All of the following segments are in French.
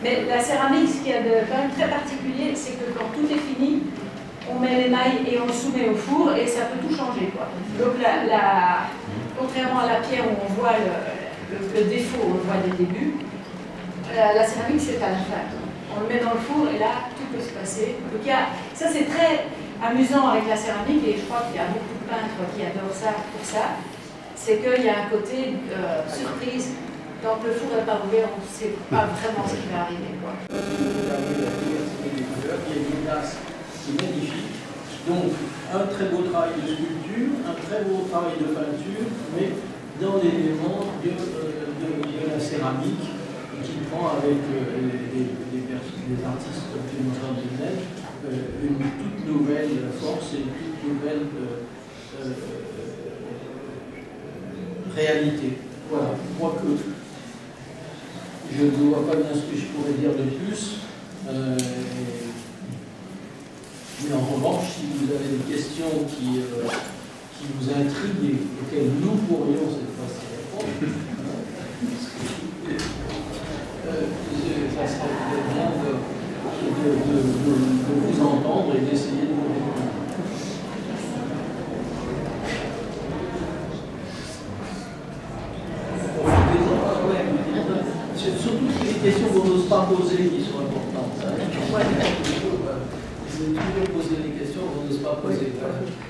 Mais la céramique, ce qu'il y a de quand même très particulier, c'est que quand tout est fini, on met l'émail et on le soumet au four et ça peut tout changer, quoi. Donc contrairement à la pierre où on voit le défaut, on le voit dès le début, la céramique c'est à la fin. On le met dans le four et là tout peut se passer. Donc ça c'est très amusant avec la céramique et je crois qu'il y a beaucoup de peintres qui adorent ça pour ça. C'est qu'il y a un côté surprise. Tant que le four n'est pas ouvert, on ne sait pas vraiment ce qui va arriver, quoi. Il y a une glace qui est magnifique. Donc, un très beau travail de sculpture, un très beau travail de peinture, mais dans l'élément de la céramique, qui prend avec les artistes contemporains une toute nouvelle force et une toute nouvelle réalité. Voilà, je crois que je ne vois pas bien ce que je pourrais dire de plus. Mais en revanche, si vous avez des questions qui vous intriguent et auxquelles nous pourrions cette fois-ci répondre, ça serait bien de vous entendre et d'essayer de vous répondre. Surtout les questions qu'on n'ose pas poser qui sont importantes. Vous avez toujours posé des questions qu'on n'ose pas poser.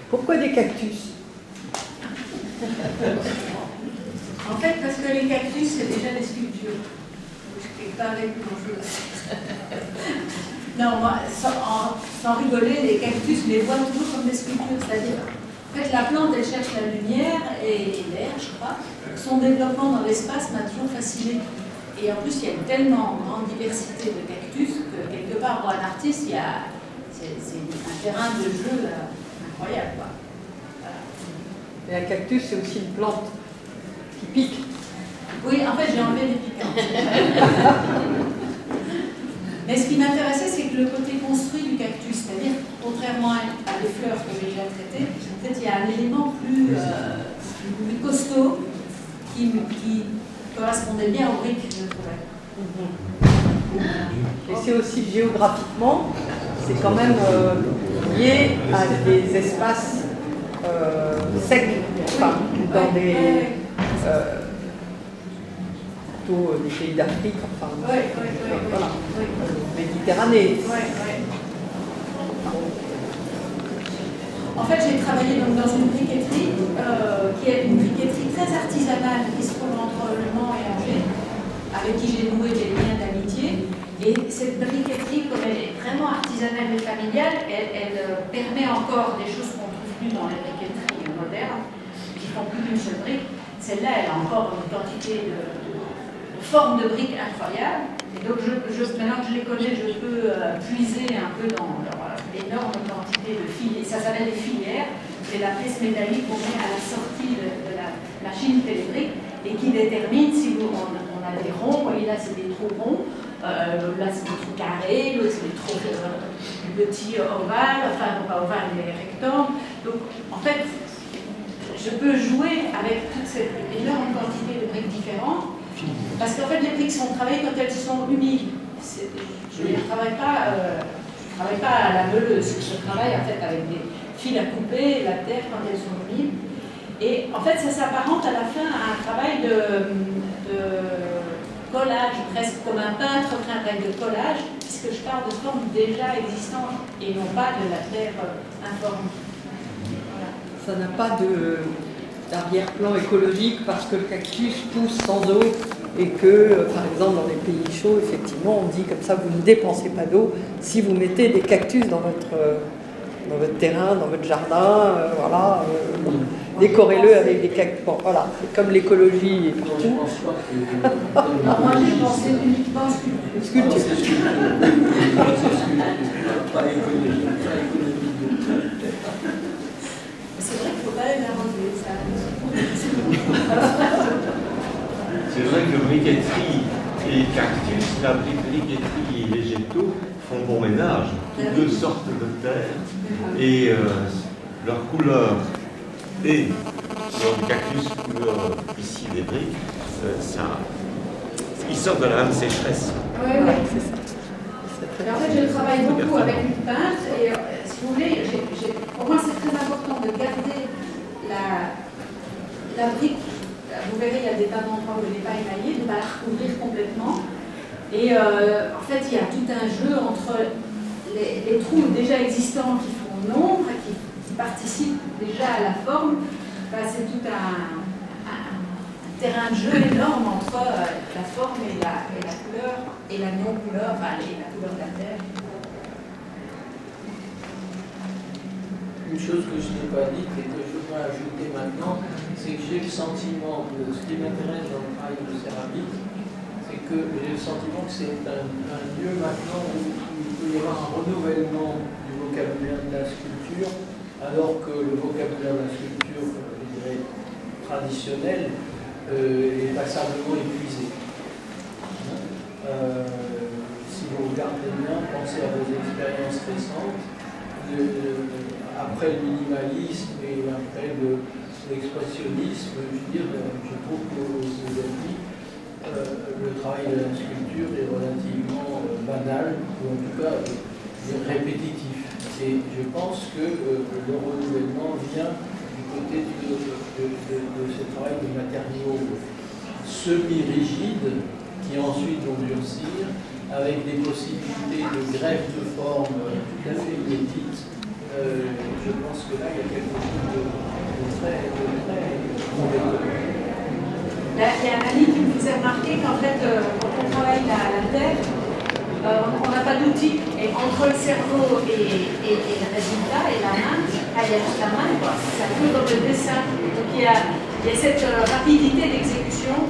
Pourquoi des cactus? En fait, parce que les cactus, c'est déjà des sculptures. Je n'ai pas avec grand-chose. Non, moi, sans rigoler, les cactus, les voient toujours comme des sculptures. C'est-à-dire, en fait, la plante, elle cherche la lumière et l'air, je crois. Son développement dans l'espace m'a toujours fasciné. Et en plus, il y a une tellement grande diversité de cactus que quelque part, pour un artiste, c'est un terrain de jeu incroyable, quoi. Voilà. Et un cactus, c'est aussi une plante qui pique. Oui, en fait, j'ai enlevé les piquants. Mais ce qui m'intéressait, c'est que le côté construit du cactus, c'est-à-dire, contrairement à des fleurs que j'ai déjà traitées, en fait, il y a un élément plus costaud qui correspondait bien aux briques, je trouvais. Et c'est aussi géographiquement, c'est quand même lié à des espaces secs, enfin, dans des plutôt des pays d'Afrique, enfin, voilà, Méditerranée. En fait, j'ai travaillé donc dans une briqueterie qui est une briqueterie très artisanale qui se trouve entre Le Mans et Angers, avec qui j'ai noué des liens d'amitié. Et cette briqueterie, comme elle est vraiment artisanale et familiale, elle permet encore des choses qu'on ne trouve plus dans les briqueteries modernes, qui font plus qu'une seule brique. Celle-là, elle a encore une quantité de formes de briques incroyables. Et donc, maintenant que je les connais, je peux puiser un peu dans leur énorme quantité de filières. Ça s'appelle des filières. C'est la pièce métallique qu'on met à la sortie de la machine télébrique et qui détermine si on a des ronds. Vous voyez là, c'est des trous ronds. Là, c'est des trous carrés. L'autre, c'est des trous plus petits ovales. Enfin, non pas ovales, mais rectangles. Donc, en fait, je peux jouer avec toute cette énorme quantité de briques différentes. Parce qu'en fait, les briques sont travaillées quand elles sont humides. Je ne travaille pas à la meuleuse. Je travaille en fait avec des fils à couper, la terre quand elles sont humides. Et en fait, ça s'apparente à la fin à un travail de collage, presque comme un peintre ferait un travail de collage, puisque je parle de formes déjà existantes et non pas de la terre informe. Voilà. Ça n'a pas d'arrière-plan écologique parce que le cactus pousse sans eau et que, par exemple, dans les pays chauds, effectivement, on dit comme ça, vous ne dépensez pas d'eau si vous mettez des cactus dans votre terrain, dans votre jardin, voilà, décorez-le avec des cactus. Bon, voilà, c'est comme l'écologie et partout. Moi, j'ai pensé uniquement Sculpture. C'est vrai qu'il ne faut pas les arranger, ça. C'est vrai que briqueterie et cactus, la briqueterie et végétaux font bon ménage. Toutes deux sortent de terre et leur couleur et leur cactus, couleur ici des briques, ils sortent de la même sécheresse. Ouais, Voilà, ouais. c'est ça. Et en fait, je travaille beaucoup avec une peintre et si vous voulez, pour moi c'est très important de garder la brique. Vous verrez, il y a des tas d'endroits où elle n'est pas émaillée, de ne pas la recouvrir complètement. Et en fait, il y a tout un jeu entre les trous déjà existants qui font l'ombre, qui participent déjà à la forme. Enfin, c'est tout un terrain de jeu énorme entre la forme et la couleur, et la non-couleur, enfin la couleur de la terre. Une chose que je n'ai pas dite et que je voudrais ajouter maintenant, c'est que j'ai le sentiment que ce qui m'intéresse dans le travail de céramique, c'est que j'ai le sentiment que c'est un lieu maintenant où il peut y avoir un renouvellement du vocabulaire de la sculpture, alors que le vocabulaire de la sculpture, je dirais, traditionnel, est passablement épuisé. Si vous regardez bien, pensez à vos expériences récentes, après le minimalisme et après l'expressionnisme, je veux dire, je trouve qu'aujourd'hui, le travail de la sculpture est relativement banal, ou en tout cas répétitif. Et je pense que le renouvellement vient du côté de ce travail de matériaux semi-rigides qui ensuite vont durcir avec des possibilités de greffe de forme tout à fait inédites. Je pense que là, il y a quelque chose de très prometteur. Il y a un ami qui me faisait remarquer qu'en fait, quand on travaille la terre, on n'a pas d'outils. Et entre le cerveau et le résultat, et la main, il y a juste la main, quoi. C'est un peu comme le dessin. Donc il y a cette rapidité d'exécution.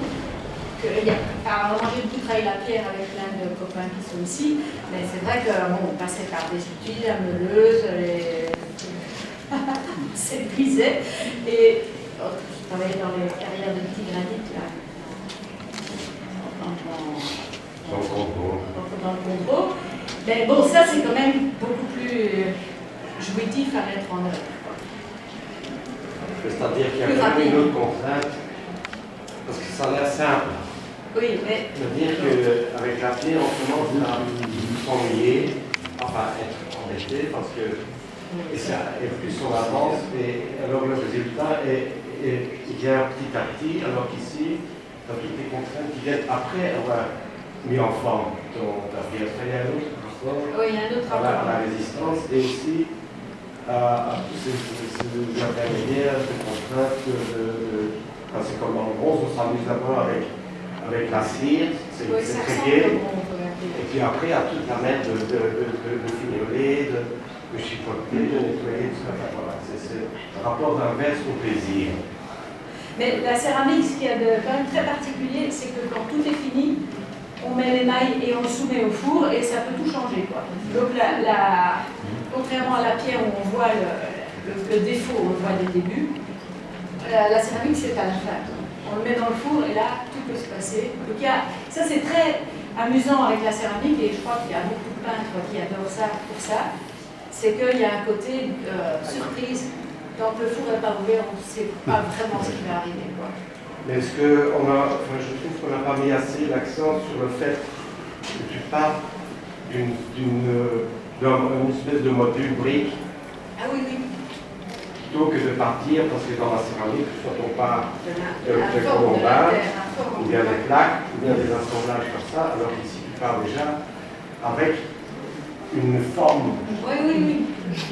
Alors moi j'ai beaucoup travaillé la pierre avec plein de copains qui sont ici, mais c'est vrai qu'on passait par des outils, la meuleuse, s'épuisait. Et je travaillais dans les carrières de petits granits là. Dans le contrôle. Mais bon, ça c'est quand même beaucoup plus jouitif à mettre en œuvre. C'est-à-dire qu'il y a quand même une autre contrainte, parce que ça a l'air simple. Oui, mais. De dire qu'avec la pierre, on commence à s'ennuyer, enfin être embêté, parce que et plus on avance, et alors le résultat vient petit à petit, alors qu'ici, dans toutes les contraintes qui viennent après avoir mis en forme ta pierre. Il y a un autre rapport à la résistance et aussi à tous ces intermédiaires, ces contraintes. C'est comme dans le bronze, on s'amuse d'abord avec la cire, c'est très gai. Et puis après, à toute la mettre de fignoler, de chipoter, de nettoyer, tout ça. Voilà. C'est un rapport d'inverse au plaisir. Mais la céramique, ce qu'il y a de quand même très particulier, c'est que quand tout est fini, on met l'émail et on le soumet au four et ça peut tout changer, quoi. Donc contrairement à la pierre où on voit le défaut, on le voit dès le début, la céramique c'est à la fin. On le met dans le four et là tout peut se passer. Donc ça c'est très amusant avec la céramique et je crois qu'il y a beaucoup de peintres qui adorent ça pour ça. C'est qu'il y a un côté surprise. Tant que le four n'est pas ouvert, on ne sait pas vraiment ce qui va arriver, quoi. Mais est-ce que je trouve qu'on n'a pas mis assez l'accent sur le fait que tu pars d'une espèce de module brique. Ah oui, oui. Plutôt que de partir, parce que dans la céramique, soit on part de colombage, ou bien des plaques, ou bien des assemblages comme ça, alors qu'ici tu pars déjà avec une forme. Oui, oui, oui.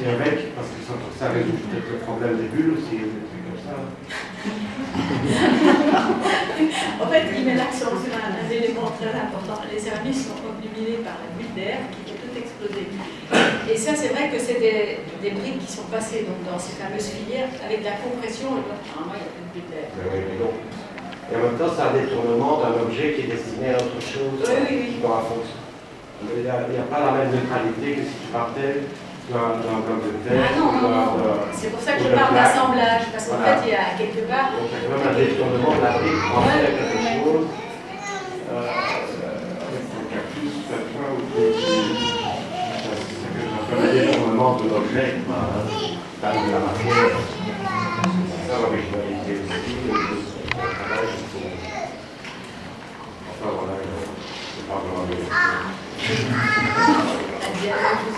Et avec, parce que ça résout peut-être le problème des bulles aussi, des trucs comme ça. En fait, il met l'accent sur un élément très important. Les céramiques sont obnubilées par la bulle d'air qui peut tout exploser. Et ça, c'est vrai que c'est des briques qui sont passées donc, dans ces fameuses filières avec de la compression. Et donc, normalement, il n'y a plus de bulle d'air. Et en même temps, c'est un détournement d'un objet qui est destiné à autre chose dans la fonction. Il n'y a pas la même neutralité que si tu partais d'un bloc de terre. Ah non. C'est pour ça que je parle d'assemblage, parce qu'en fait, il y a quelque part. Donc, il y a quand même un détournement de la brique pour en faire quelque chose. Avec son cactus, quelqu'un ou c'est le détournement de l'objet, de la matière. C'est ça l'originalité aussi. Enfin voilà, c'est pas vraiment y a quelque chose